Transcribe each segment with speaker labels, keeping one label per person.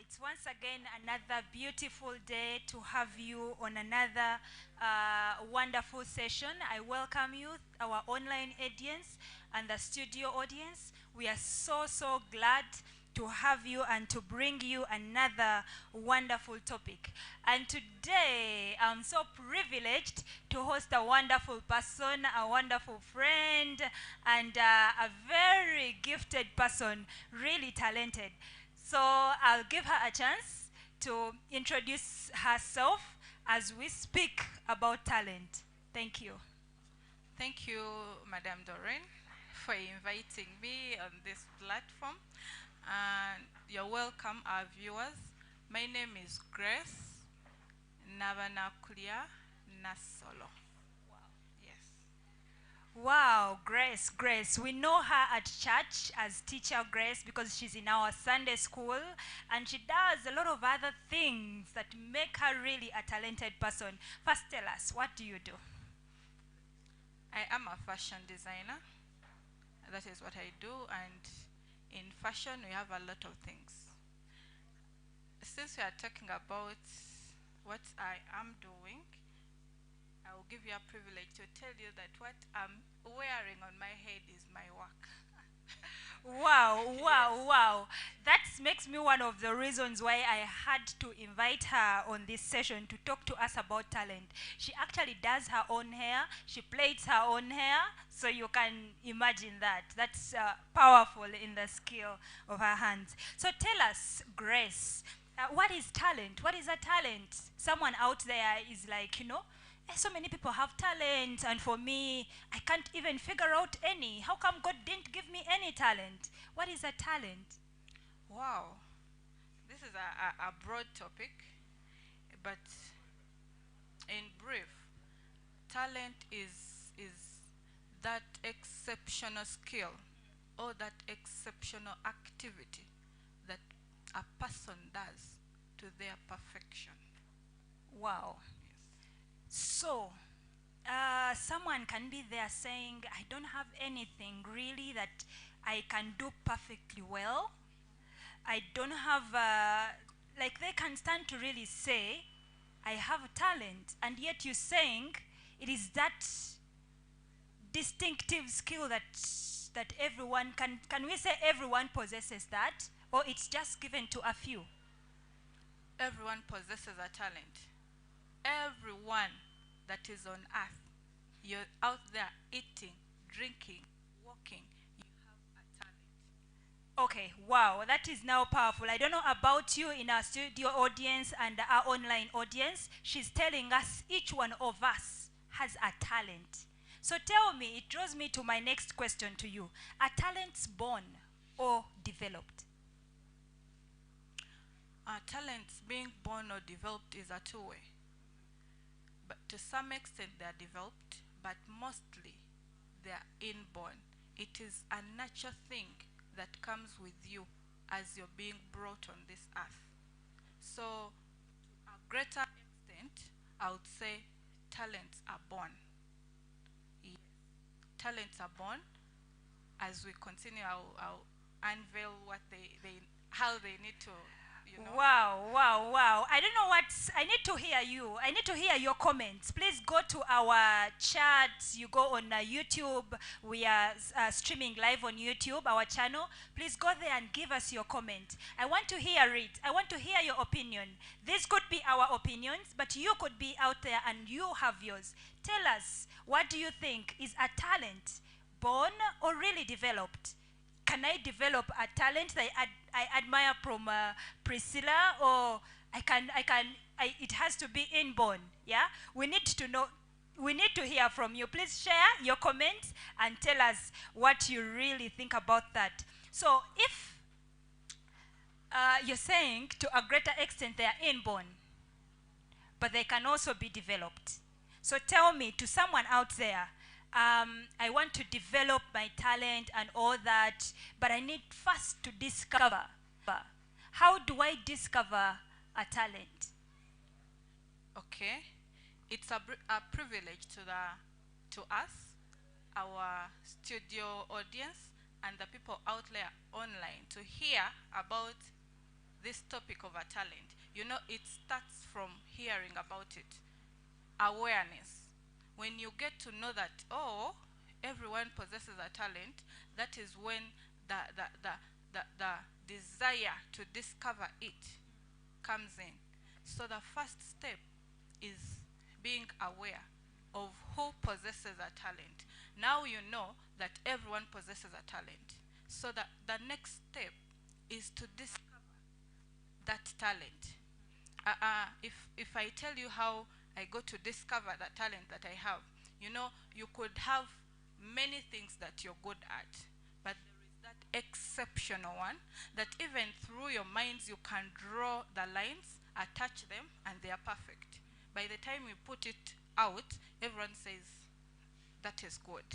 Speaker 1: It's once again another beautiful day to have you on another wonderful session. I welcome you, our online audience and the studio audience. We are so glad to have you and to bring you another wonderful topic. And today, I'm so privileged to host a wonderful person, a wonderful friend, and a very gifted person, really talented. So I'll give her a chance to introduce herself as we speak about talent. Thank you.
Speaker 2: Thank you, Madam Doreen, for inviting me on this platform. And you're welcome, our viewers. My name is Grace Nabanakulia Nasolo.
Speaker 1: Wow, Grace. We know her at church as Teacher Grace because she's in our Sunday school and she does a lot of other things that make her really a talented person. First, tell us, what do you do?
Speaker 2: I am a fashion designer. That is what I do, and in fashion we have a lot of things. Since we are talking about what I am doing, I will give you a privilege to tell you that what I'm wearing on my head is my work.
Speaker 1: Wow. That makes me one of the reasons why I had to invite her on this session to talk to us about talent. She actually does her own hair. She plaits her own hair. So you can imagine that. That's powerful in the skill of her hands. So tell us, Grace, what is talent? What is a talent? Someone out there is like, so many people have talent, and for me, I can't even figure out any. How come God didn't give me any talent? What is a talent?
Speaker 2: Wow. This is a broad topic, but in brief, talent is that exceptional skill or that exceptional activity that a person does to their perfection.
Speaker 1: Wow. So, someone can be there saying, I don't have anything really that I can do perfectly well. I don't have, like they can stand to really say, I have a talent. And yet you're saying it is that distinctive skill that everyone, can we say everyone possesses that? Or it's just given to a few?
Speaker 2: Everyone possesses a talent. Everyone that is on earth, you're out there eating, drinking, walking, you have a talent.
Speaker 1: Okay, wow, that is now powerful. I don't know about you in our studio audience and our online audience. She's telling us each one of us has a talent. So tell me, it draws me to my next question to you. Are talents born or developed?
Speaker 2: Talents being born or developed is a two-way. But to some extent they are developed, but mostly they are inborn. It is a natural thing that comes with you as you're being brought on this earth. So, to a greater extent, I would say talents are born. Yes. Talents are born. As we continue, I'll unveil what how they need to.
Speaker 1: Wow. I don't know what, I need to hear you. I need to hear your comments. Please go to our chat. You go on YouTube. We are streaming live on YouTube, our channel. Please go there and give us your comment. I want to hear it. I want to hear your opinion. This could be our opinions, but you could be out there and you have yours. Tell us, what do you think? Is a talent born or really developed? Can I develop a talent that I admire from Priscilla, or it has to be inborn? Yeah, we need to know. We need to hear from you. Please share your comments and tell us what you really think about that. So, if you're saying to a greater extent they are inborn, but they can also be developed. So tell me, to someone out there, I want to develop my talent and all that, but I need first to discover. How do I discover a talent?
Speaker 2: Okay, it's a privilege to us, our studio audience, and the people out there online to hear about this topic of a talent, you know, it starts from hearing about it. Awareness. When you get to know that, oh, everyone possesses a talent, that is when the desire to discover it comes in. So the first step is being aware of who possesses a talent. Now you know that everyone possesses a talent. So that the next step is to discover that talent. If I tell you how I go to discover the talent that I have, you know, you could have many things that you're good at, but there is that exceptional one that even through your minds you can draw the lines, attach them, and they are perfect. By the time you put it out, everyone says, that is good.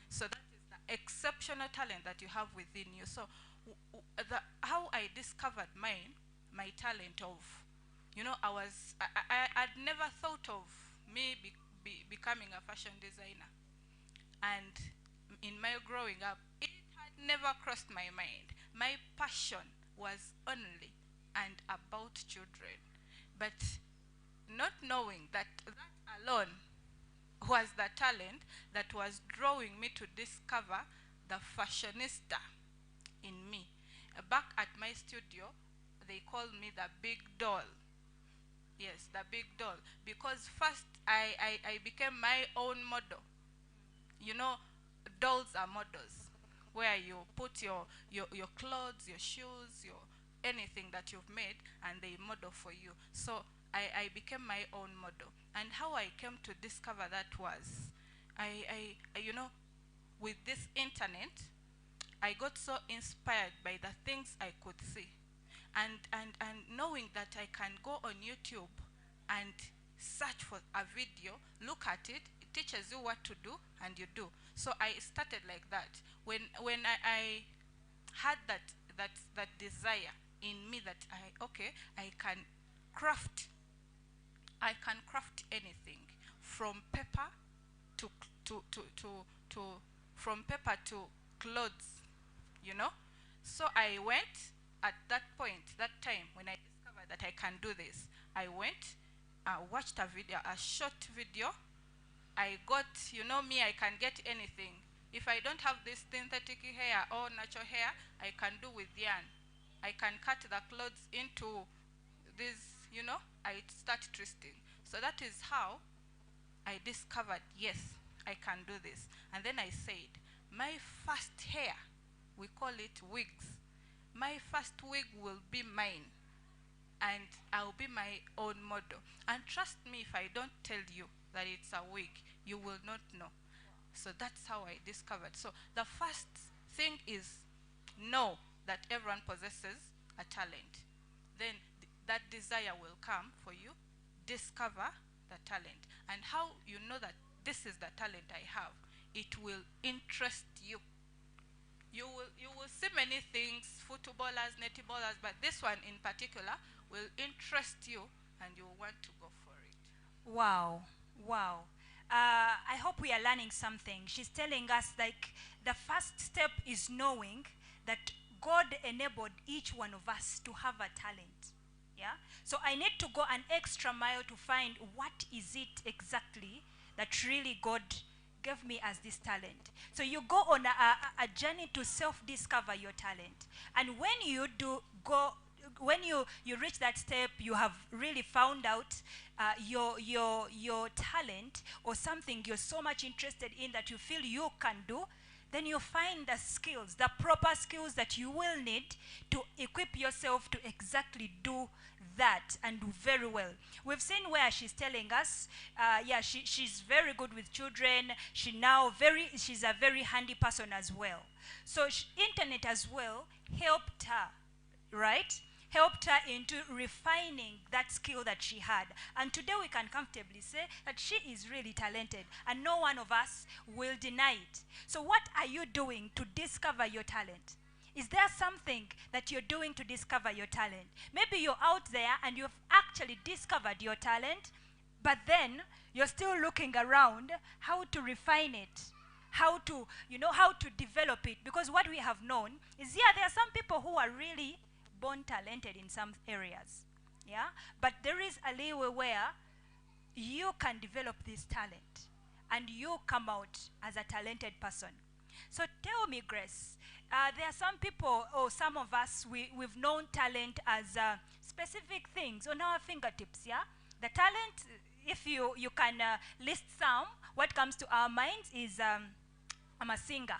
Speaker 2: So that is the exceptional talent that you have within you. So how I discovered my talent of, you know, I'd never thought of me becoming a fashion designer. And in my growing up, it had never crossed my mind. My passion was only and about children. But not knowing that alone was the talent that was drawing me to discover the fashionista in me. Back at my studio, they called me the big doll. Yes, the big doll. Because first I became my own model. You know, dolls are models, where you put your clothes, your shoes, your anything that you've made, and they model for you. So I became my own model. And how I came to discover that was, you know, with this internet, I got so inspired by the things I could see. And knowing that I can go on YouTube and search for a video, look at it, it teaches you what to do, and you do. So I started like that. When I had that desire in me that I can craft anything from paper to from paper to clothes, you know. So I went at that point, that time when I discovered that I can do this. I went, watched a video, a short video. I got, you know me, I can get anything. If I don't have this synthetic hair or natural hair, I can do with yarn. I can cut the clothes into this, you know, I start twisting. So that is how I discovered, yes, I can do this. And then I said, my first hair, we call it wigs. My first wig will be mine, and I'll be my own model. And trust me, if I don't tell you that it's a wig, you will not know. So that's how I discovered. So the first thing is know that everyone possesses a talent. Then that desire will come for you. Discover the talent. And how you know that this is the talent I have, it will interest you. You will see many things, footballers, netballers, but this one in particular will interest you, and you will want to go for it.
Speaker 1: Wow, wow. I hope we are learning something. She's telling us, like, the first step is knowing that God enabled each one of us to have a talent. Yeah? So I need to go an extra mile to find what is it exactly that really God gave me as this talent. So you go on a journey to self-discover your talent. And when you do go, when you reach that step, you have really found out your talent, or something you're so much interested in that you feel you can do, then you find the skills, the proper skills that you will need to equip yourself to exactly do that, and do very well. We've seen where she's telling us, she's very good with children. She's a very handy person as well. So internet as well helped her, right? Helped her into refining that skill that she had. And today we can comfortably say that she is really talented, and no one of us will deny it. So what are you doing to discover your talent? Is there something that you're doing to discover your talent? Maybe you're out there and you've actually discovered your talent, but then you're still looking around how to refine it, how to develop it. Because what we have known is, there are some people who are really born talented in some areas. Yeah? But there is a leeway where you can develop this talent and you come out as a talented person. So tell me, Grace, there are some people, or some of us, we've known talent as specific things on our fingertips, yeah? The talent, if you can list some, what comes to our minds is I'm a singer,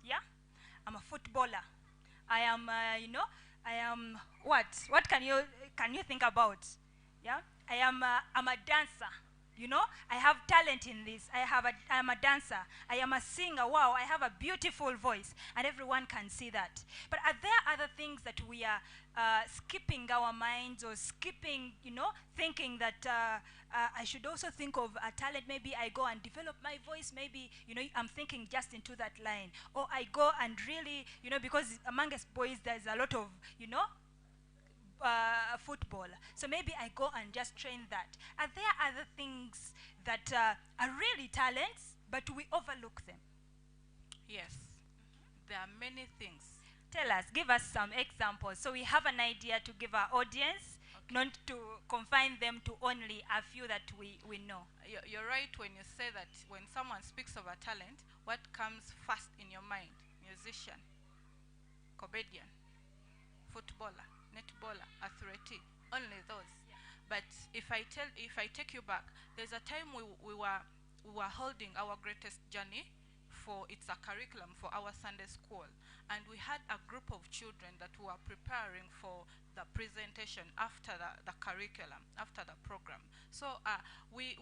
Speaker 1: yeah? I'm a footballer. I am, I am what? What can you think about? Yeah, I'm a dancer. I have talent in this. I'm a dancer. I am a singer. Wow, I have a beautiful voice, and everyone can see that. But are there other things that we are skipping our minds, or skipping, thinking that I should also think of a talent? Maybe I go and develop my voice. Maybe, I'm thinking just into that line. Or I go and really, because among us boys, there's a lot of, football. So maybe I go and just train that. Are there other things that are really talents, but we overlook them?
Speaker 2: Yes, there are many things.
Speaker 1: Tell us, give us some examples so we have an idea to give our audience, not to confine them to only a few that we know.
Speaker 2: You're right when you say that when someone speaks of a talent, what comes first in your mind? Musician, comedian, footballer, netballer, athlete, only those. Yeah. But if I take you back, there's a time we were holding our greatest journey for it's a curriculum for our Sunday school, and we had a group of children that were preparing for the presentation after the curriculum, after the program. So we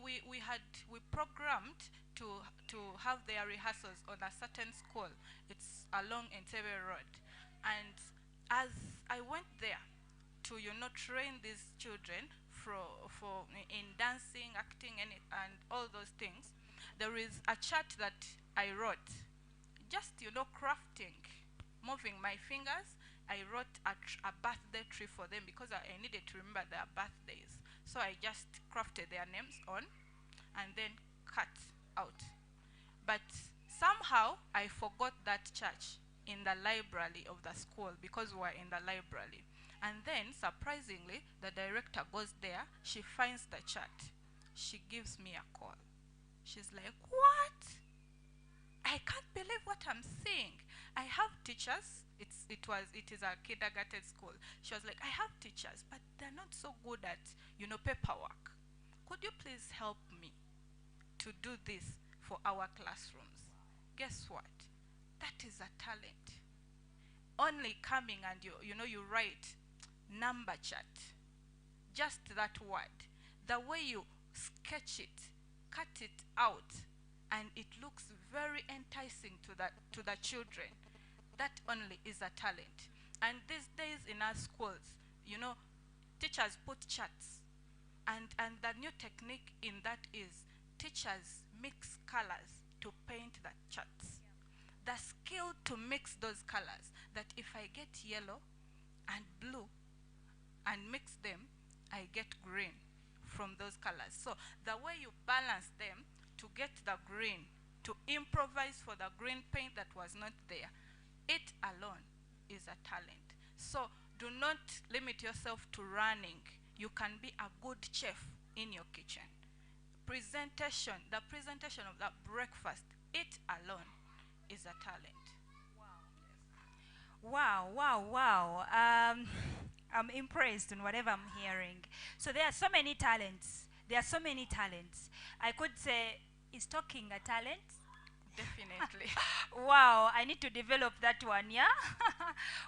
Speaker 2: programmed to have their rehearsals on a certain school. It's along Entebbe Road, and as I went there to train these children for in dancing, acting, and all those things, there is a chart that I wrote, just crafting, moving my fingers. I wrote a birthday tree for them because I needed to remember their birthdays. So I just crafted their names on and then cut out. But somehow I forgot that church in the library of the school because we were in the library. And then, surprisingly, the director goes there. She finds the chart. She gives me a call. She's like, what? I can't believe what I'm seeing. I have teachers. It is a kindergarten school. She was like, I have teachers, but they're not so good at, paperwork. Could you please help me to do this for our classrooms? Guess what? That is a talent. Only coming and you write number chart, just that word, the way you sketch it, cut it out, and it looks very enticing to the children. That only is a talent. And these days in our schools, teachers put charts, and the new technique in that is teachers mix colors to paint the charts. The skill to mix those colors, that if I get yellow and blue and mix them, I get green from those colors. So the way you balance them to get the green, to improvise for the green paint that was not there, it alone is a talent. So do not limit yourself to running. You can be a good chef in your kitchen. The presentation of that breakfast, it alone is a talent.
Speaker 1: Wow, wow, wow. I'm impressed on whatever I'm hearing. So there are so many talents. There are so many talents. I could say, is talking a talent?
Speaker 2: Definitely.
Speaker 1: Wow, I need to develop that one, yeah?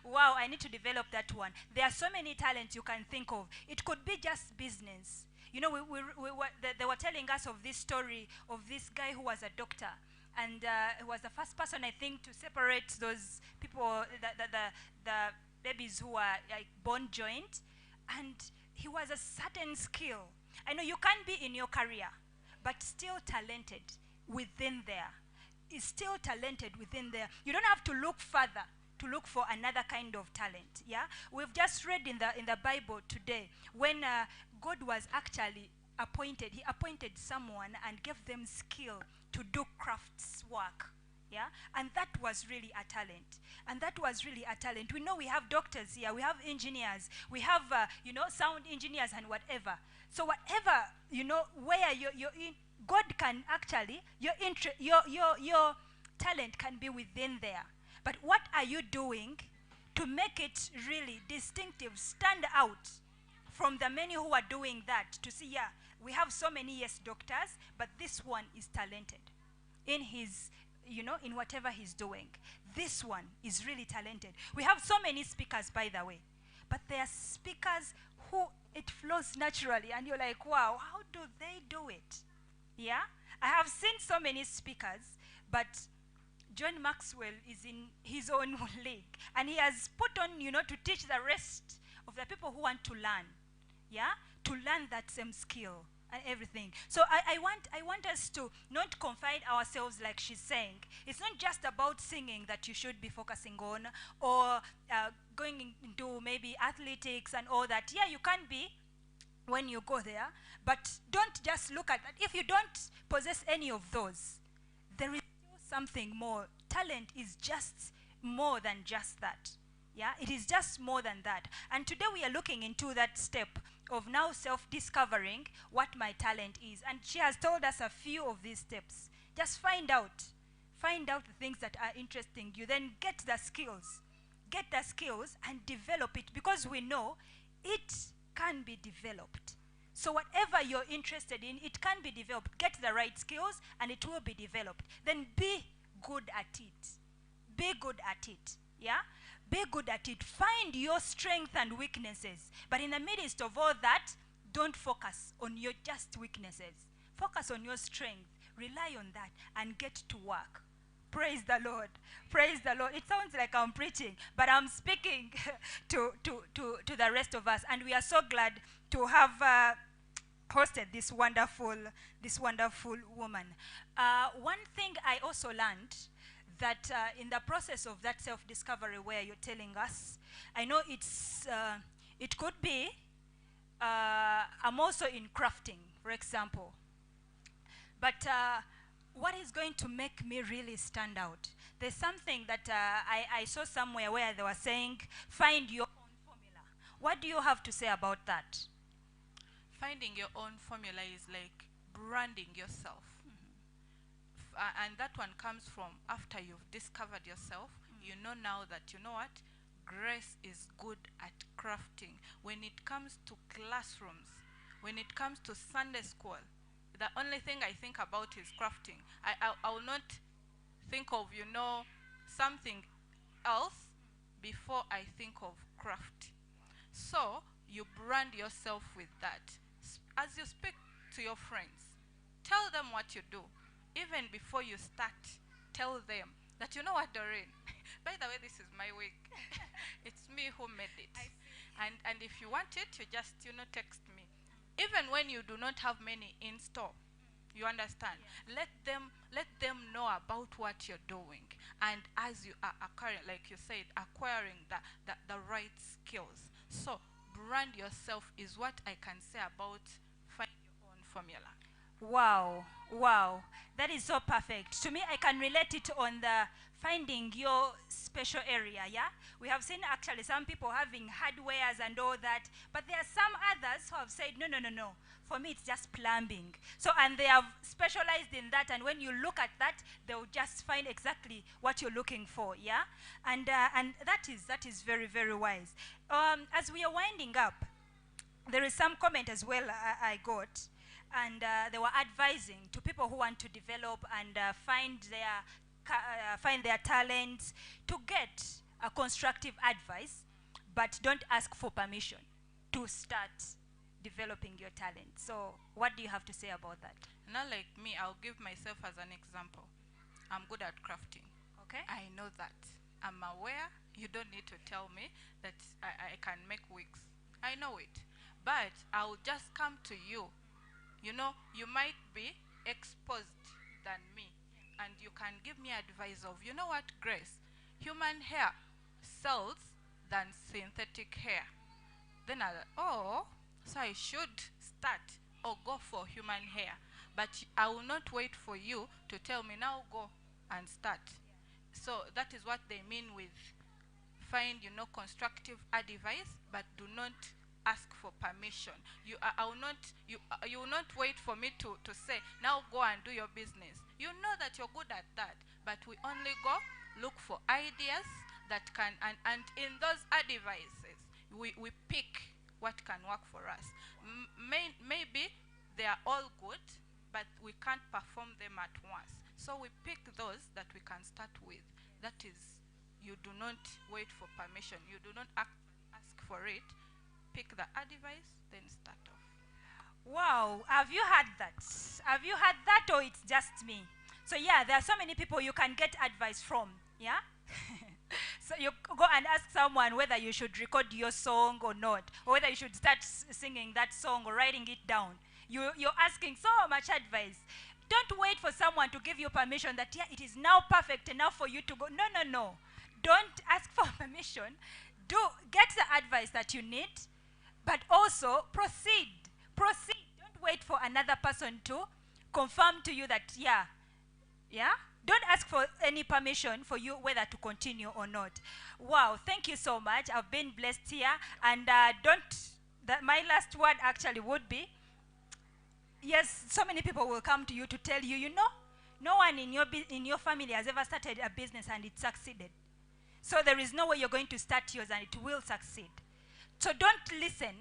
Speaker 1: Wow, I need to develop that one. There are so many talents you can think of. It could be just business. They were telling us of this story of this guy who was a doctor. And he was the first person, I think, to separate those people, the babies who are like bone joint. And he was a certain skill. I know you can be in your career, but still talented within there. Is still talented within there. You don't have to look further to look for another kind of talent. Yeah, we've just read in the Bible today when God was actually appointed. He appointed someone and gave them skill to do crafts work. Yeah, and that was really a talent. And that was really a talent. We know we have doctors here, we have engineers, we have sound engineers and whatever. So whatever, where you're in, God can actually, your talent can be within there. But what are you doing to make it really distinctive, stand out from the many who are doing that? To see, yeah, we have so many, yes, doctors, but this one is talented in his, in whatever he's doing. This one is really talented. We have so many speakers, by the way, but they are speakers who it flows naturally, and you're like, wow, how do they do it? Yeah, I have seen so many speakers, but John Maxwell is in his own league, and he has put on, to teach the rest of the people who want to learn, yeah, to learn that same skill and everything. So I want us to not confine ourselves, like she's saying. It's not just about singing that you should be focusing on, or going into maybe athletics and all that. Yeah, you can be when you go there, but don't just look at that. If you don't possess any of those, there is still something more. Talent is just more than just that. Yeah, it is just more than that. And today we are looking into that step of now self-discovering what my talent is. And she has told us a few of these steps. Just find out the things that are interesting you. Then get the skills and develop it, because we know it can be developed. So whatever you're interested in, it can be developed. Get the right skills and it will be developed. Then be good at it. Be good at it. Yeah? Be good at it. Find your strengths and weaknesses. But in the midst of all that, don't focus on your just weaknesses. Focus on your strength. Rely on that and get to work. Praise the Lord. Praise the Lord. It sounds like I'm preaching, but I'm speaking to the rest of us. And we are so glad to have hosted this wonderful woman. One thing I also learned, that in the process of that self-discovery where you're telling us, I know it could be, I'm also in crafting, for example. But what is going to make me really stand out? There's something that I saw somewhere where they were saying, find your own formula. What do you have to say about that?
Speaker 2: Finding your own formula is like branding yourself. And that one comes from after you've discovered yourself. You know now that, you know what, Grace is good at crafting. When it comes to classrooms, when it comes to Sunday school, the only thing I think about is crafting. I will not think of, something else before I think of craft. So you brand yourself with that. As you speak to your friends, tell them what you do. Even before you start, tell them that, you know what, Doreen, by the way, this is my wig. It's me who made it. And if you want it, you just, text me. Even when you do not have many in store, you understand? Yeah. Let them know about what you're doing. And as you are acquiring, like you said, acquiring the right skills. So brand yourself is what I can say about finding your own formula.
Speaker 1: Wow. That is so perfect. To me, I can relate it on the finding your special area, yeah? We have seen actually some people having hardwares and all that, but there are some others who have said, no. For me, it's just plumbing. So, and they have specialized in that, and when you look at that, they'll just find exactly what you're looking for, yeah? And that is very, very wise. As we are winding up, there is some comment as well I got. And they were advising to people who want to develop and find their talents, to get a constructive advice, but don't ask for permission to start developing your talent. So what do you have to say about that?
Speaker 2: Not like me, I'll give myself as an example. I'm good at crafting.
Speaker 1: Okay.
Speaker 2: I know that. I'm aware. You don't need to tell me that I can make wigs. I know it. But I'll just come to you. You might be exposed than me, and you can give me advice of, you know what, Grace, human hair sells than synthetic hair. Then so I should start or go for human hair. But I will not wait for you to tell me, now go. and start. So that is what they mean with find, constructive advice, but do not ask for permission. You will not wait for me to say, now go and do your business. You know that you're good at that, but we only go look for ideas that can, and in those advices, we pick what can work for us. Maybe they are all good, but we can't perform them at once. So we pick those that we can start with. That is, you do not wait for permission. You do not ask for it. Pick the advice, then start off.
Speaker 1: Wow, have you had that? Have you had that, or it's just me? So yeah, there are so many people you can get advice from, yeah? So you go and ask someone whether you should record your song or not, or whether you should start singing that song or writing it down. You're asking so much advice. Don't wait for someone to give you permission that, yeah, it is now perfect enough for you to go. No, no, no. Don't ask for permission. Get the advice that you need, but also proceed. Proceed. Don't wait for another person to confirm to you that, yeah. Don't ask for any permission for you whether to continue or not. Wow, thank you so much. I've been blessed here. And my last word actually would be, yes, so many people will come to you to tell you, no one in your family has ever started a business and it succeeded. So there is no way you're going to start yours and it will succeed. So don't listen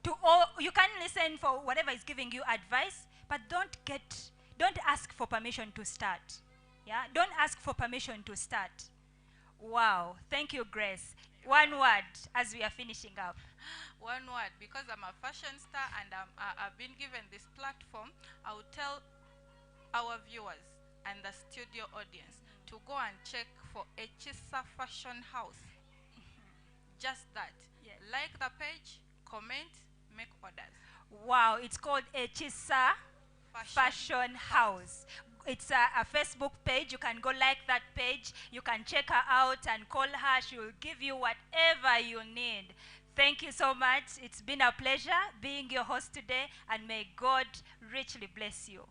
Speaker 1: to all. You can listen for whatever is giving you advice, but don't ask for permission to start. Yeah, don't ask for permission to start. Wow, thank you, Grace. One word as we are finishing up.
Speaker 2: One word, because I'm a fashion star and I've been given this platform, I will tell our viewers and the studio audience to go and check for Echisa Fashion House. Just that.
Speaker 1: Yes.
Speaker 2: Like the page, comment, make orders.
Speaker 1: Wow, it's called Echisa Fashion House. It's a Facebook page. You can go like that page. You can check her out and call her. She will give you whatever you need. Thank you so much. It's been a pleasure being your host today, and may God richly bless you.